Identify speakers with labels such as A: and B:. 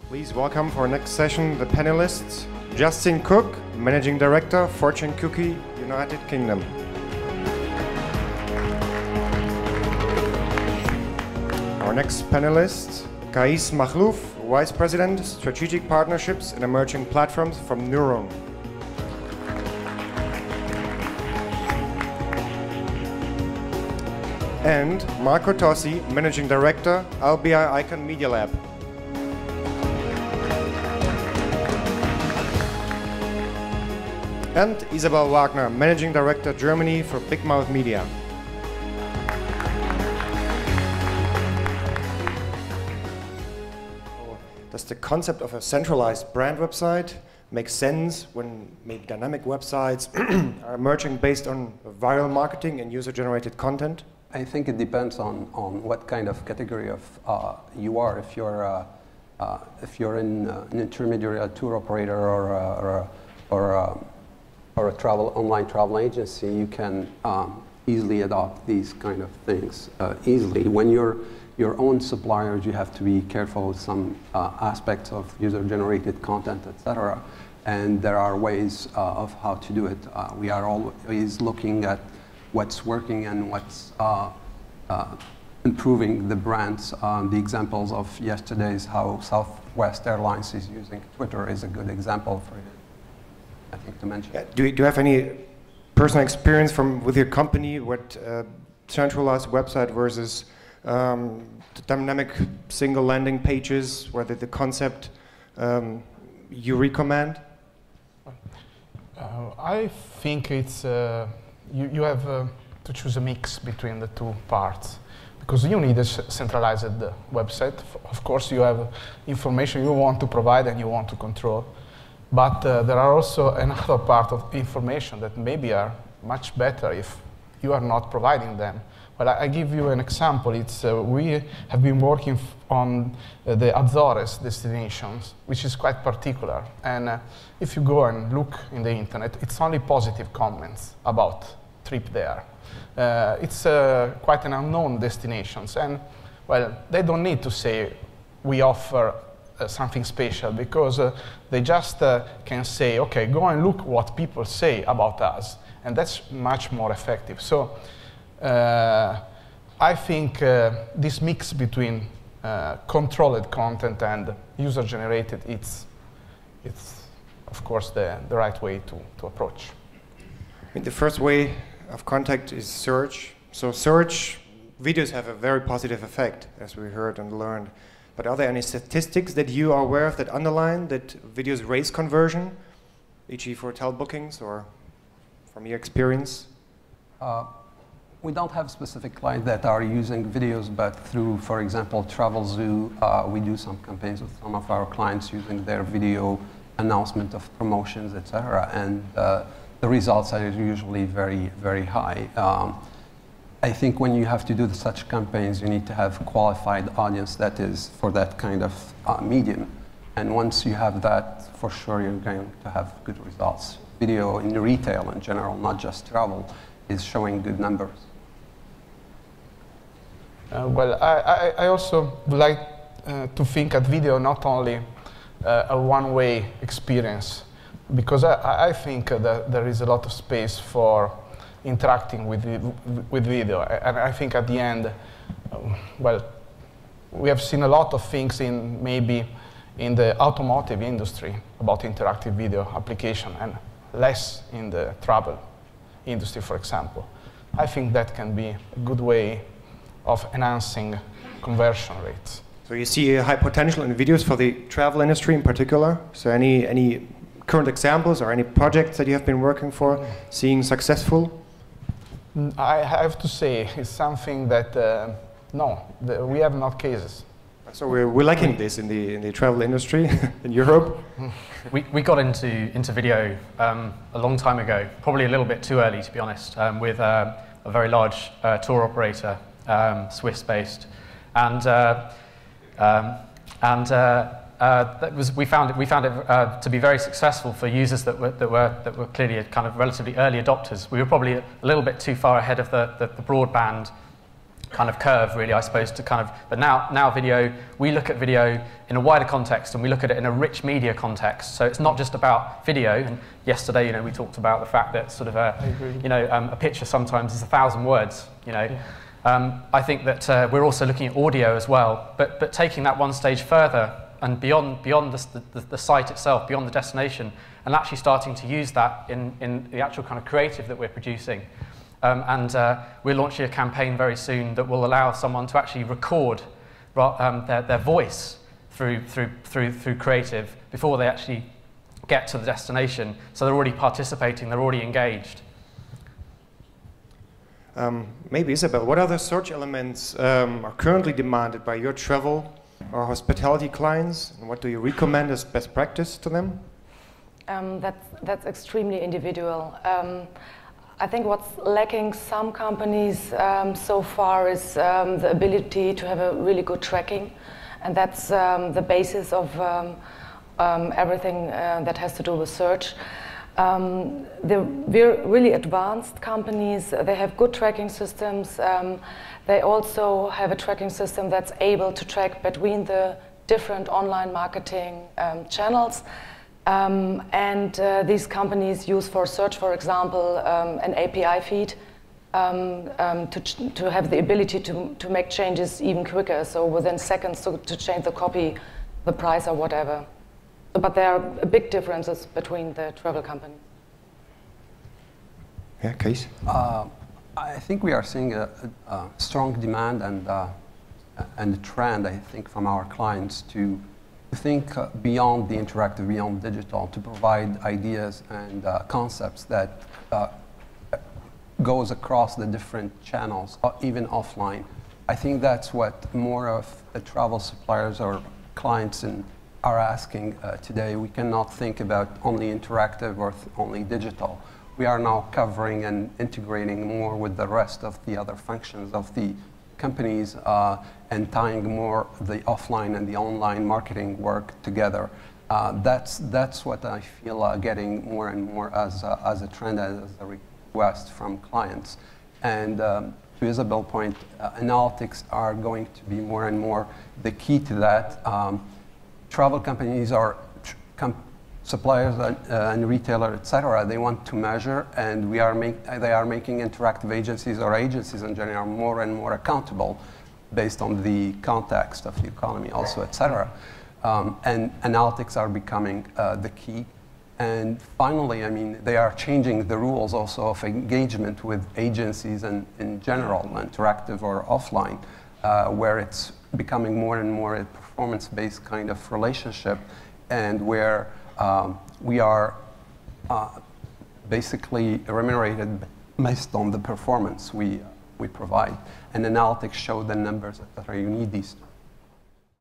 A: Please welcome for our next session the panelists, Justin Cook, Managing Director, Fortune Cookie, United Kingdom. Our next panelist, Kais Makhlouf, Vice President, Strategic Partnerships and Emerging Platforms from Neuron. And Marco Tossi, Managing Director, LBI Icon Media Lab. And Isabel Wagner, Managing Director, Germany for Big Mouth Media. Does the concept of a centralized brand website make sense when maybe dynamic websites are emerging based on viral marketing and user-generated content?
B: I think it depends on what kind of category of you are. If you're in an intermediary, a tour operator, or a online travel agency, you can easily adopt these kind of things easily. When you're your own suppliers, you have to be careful with some aspects of user-generated content, etc. And there are ways of how to do it. We are always looking at what's working and what's improving the brands. The examples of yesterday is how Southwest Airlines is using Twitter is a good example for it, I think, to mention.
A: Yeah. Do you have any personal experience with your company with centralized website versus dynamic single landing pages, whether the concept you recommend?
C: I think it's you have to choose a mix between the two parts, because you need a centralized website. Of course, you have information you want to provide and you want to control, but there are also another part of information that maybe are much better if you are not providing them. Well, I give you an example. It's we have been working on the Azores destinations, which is quite particular. And if you go and look in the internet, it's only positive comments about trip there. It's quite an unknown destinations, and well, they don't need to say we offer something special, because they just can say, okay, go and look what people say about us, and that's much more effective. So. I think this mix between controlled content and user-generated, it's of course the right way to approach.
A: I mean, the first way of contact is search. So search videos have a very positive effect, as we heard and learned. But are there any statistics that you are aware of that underline that videos raise conversion, e.g. for hotel bookings, or from your experience?
B: We don't have specific clients that are using videos, but through, for example, Travelzoo, we do some campaigns with some of our clients using their video announcement of promotions, etc. And the results are usually very, very high. I think when you have to do such campaigns, you need to have qualified audience that is for that kind of medium. And once you have that, for sure you're going to have good results. Video in retail in general, not just travel, is showing good numbers.
C: Well, I also would like to think at video not only a one-way experience, because I think that there is a lot of space for interacting with video. And I think at the end, well, we have seen a lot of things maybe in the automotive industry about interactive video application, and less in the travel industry, for example. I think that can be a good way of enhancing conversion rates.
A: So you see a high potential in videos for the travel industry in particular? So any current examples or any projects that you have been working for, seeing successful?
C: I have to say it's something that, no, we have not cases.
A: So we're lacking this in the travel industry in Europe?
D: We got into video a long time ago, probably a little bit too early, to be honest, with a very large tour operator, Swiss-based, and we found it to be very successful for users that were clearly kind of relatively early adopters. We were probably a little bit too far ahead of the broadband kind of curve, really, I suppose, to kind of, but now video, we look at video in a wider context, and we look at it in a rich media context. So it's not just about video. And yesterday, you know, we talked about the fact that sort of a picture sometimes is 1,000 words. You know, I think that we're also looking at audio as well, but taking that one stage further and beyond the site itself, beyond the destination, and actually starting to use that in the actual kind of creative that we're producing. We're launching a campaign very soon that will allow someone to actually record their voice through creative before they actually get to the destination. So they're already participating, they're already engaged.
A: Maybe Isabel, what other search elements are currently demanded by your travel or hospitality clients, and what do you recommend as best practice to them?
E: That's extremely individual. I think what's lacking some companies so far is the ability to have a really good tracking, and that's the basis of everything that has to do with search. They're really advanced companies. They have good tracking systems. They also have a tracking system that's able to track between the different online marketing channels. These companies use for search, for example, an API feed to have the ability to make changes even quicker, so within seconds to change the copy, the price, or whatever. But there are big differences between the travel companies.
A: Yeah, Kees?
B: I think we are seeing a strong demand and a trend, I think, from our clients to think beyond the interactive, beyond digital, to provide ideas and concepts that goes across the different channels, even offline. I think that's what more of the travel suppliers or clients are asking today. We cannot think about only interactive or only digital. We are now covering and integrating more with the rest of the other functions of the companies and tying more the offline and the online marketing work together. That's what I feel getting more and more as a trend, as a request from clients. And to Isabel's point, analytics are going to be more and more the key to that. Travel companies are suppliers and retailers, etc. They want to measure, and they are making interactive agencies or agencies in general more and more accountable based on the context of the economy also, etc. And analytics are becoming the key. And finally, I mean, they are changing the rules also of engagement with agencies and in general, interactive or offline, where it's becoming more and more a performance-based kind of relationship, and where we are basically remunerated based on the performance we provide. And analytics show the numbers that you need these